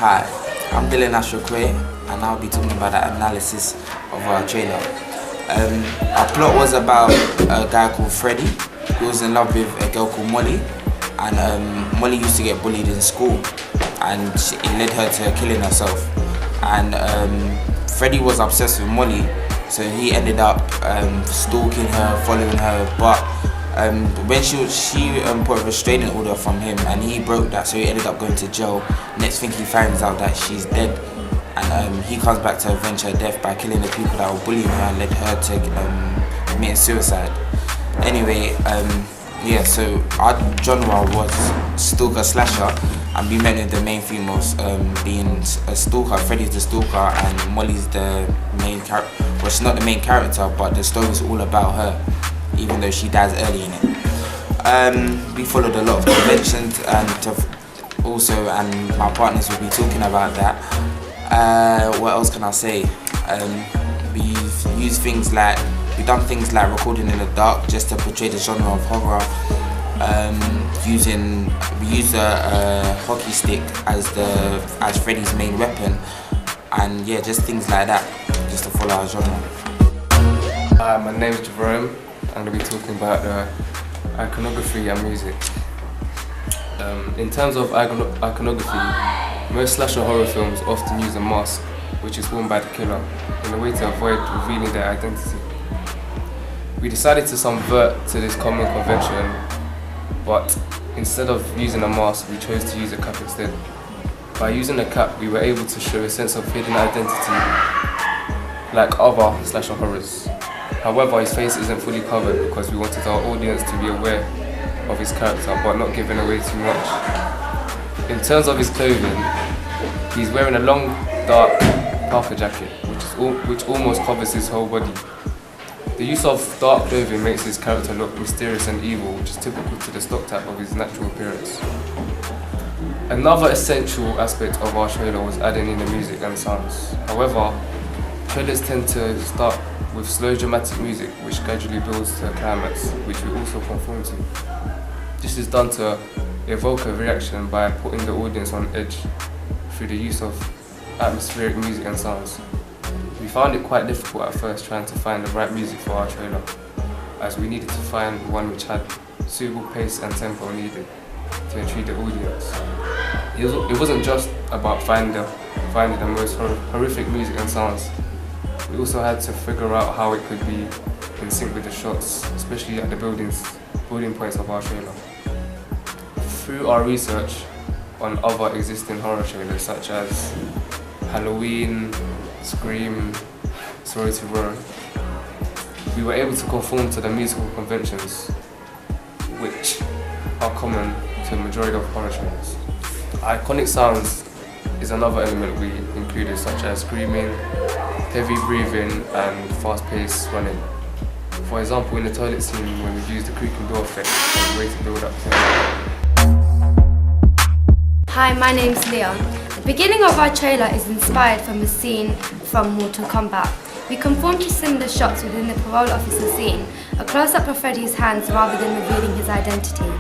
Hi, I'm Dylan Ashokwe and I'll be talking about the analysis of our trailer. Our plot was about a guy called Freddie who was in love with a girl called Molly, and Molly used to get bullied in school and it led her to killing herself. And Freddie was obsessed with Molly, so he ended up stalking her, following her, but when she put a restraining order from him and he broke that, so he ended up going to jail. Next thing he finds out that she's dead, and he comes back to avenge her death by killing the people that were bullying her and led her to committing suicide. Anyway, yeah, so our genre was stalker slasher, and we met with the main females being a stalker. Freddie's the stalker and Molly's the main character. Well, she's not the main character, but the story's all about her, even though she dies early in it. We followed a lot of conventions and my partners will be talking about that. What else can I say? We've done things like recording in the dark just to portray the genre of horror. We use a hockey stick as Freddy's main weapon, and yeah, just things like that, just to follow our genre. My name is Jerome. I'm going to be talking about iconography and music. In terms of iconography, most slasher horror films often use a mask which is worn by the killer in a way to avoid revealing their identity. We decided to subvert to this common convention, but instead of using a mask, we chose to use a cap instead. By using a cap, we were able to show a sense of hidden identity like other slasher horrors. However, his face isn't fully covered because we wanted our audience to be aware of his character but not giving away too much. In terms of his clothing, he's wearing a long, dark parka jacket which almost covers his whole body. The use of dark clothing makes his character look mysterious and evil, which is typical to the stock type of his natural appearance. Another essential aspect of our trailer was adding in the music and sounds. However, trailers tend to start with slow dramatic music which gradually builds to a climax, which we also conform to. This is done to evoke a reaction by putting the audience on edge through the use of atmospheric music and sounds. We found it quite difficult at first trying to find the right music for our trailer, as we needed to find one which had suitable pace and tempo needed to intrigue the audience. It wasn't just about finding the most horrific music and sounds. We also had to figure out how it could be in sync with the shots, especially at the building points of our trailer. Through our research on other existing horror trailers such as Halloween, Scream, Sorority Row, we were able to conform to the musical conventions which are common to the majority of horror trailers. Iconic sounds is another element we included, such as screaming, heavy breathing and fast-paced running. For example, in the toilet scene when we used the creaking door effect as a way to build up tension. Hi, my name's Leon. The beginning of our trailer is inspired from a scene from Mortal Kombat. We conform to similar shots within the parole officer scene, a close-up of Freddy's hands rather than revealing his identity.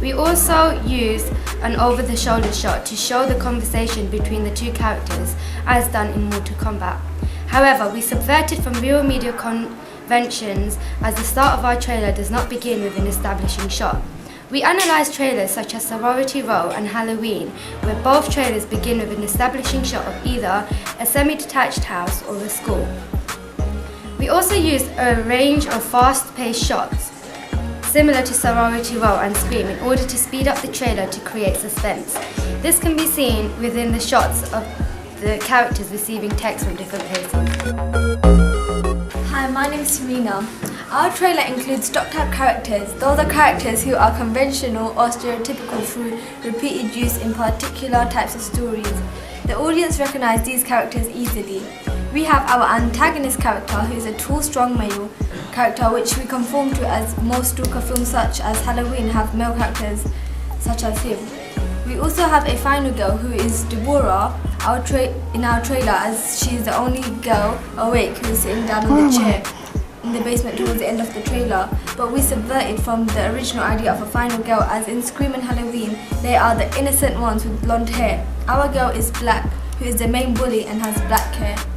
We also used an over-the-shoulder shot to show the conversation between the two characters, as done in Mortal Kombat. However, we subverted from real media conventions, as the start of our trailer does not begin with an establishing shot. We analysed trailers such as Sorority Row and Halloween, where both trailers begin with an establishing shot of either a semi-detached house or a school. We also used a range of fast-paced shots, similar to Sorority Row and Scream, in order to speed up the trailer to create suspense. This can be seen within the shots of the characters receiving text from different places. Hi, my name is Serena. Our trailer includes stock type characters. Those are characters who are conventional or stereotypical through repeated use in particular types of stories. The audience recognize these characters easily. We have our antagonist character, who is a tall, strong male character which we conform to, as most stalker films such as Halloween have male characters such as him. We also have a final girl who is Deborah in our trailer, as she is the only girl awake who is sitting down on the chair in the basement towards the end of the trailer, but we subverted from the original idea of a final girl, as in Scream and Halloween, they are the innocent ones with blonde hair. Our girl is black, who is the main bully and has black hair.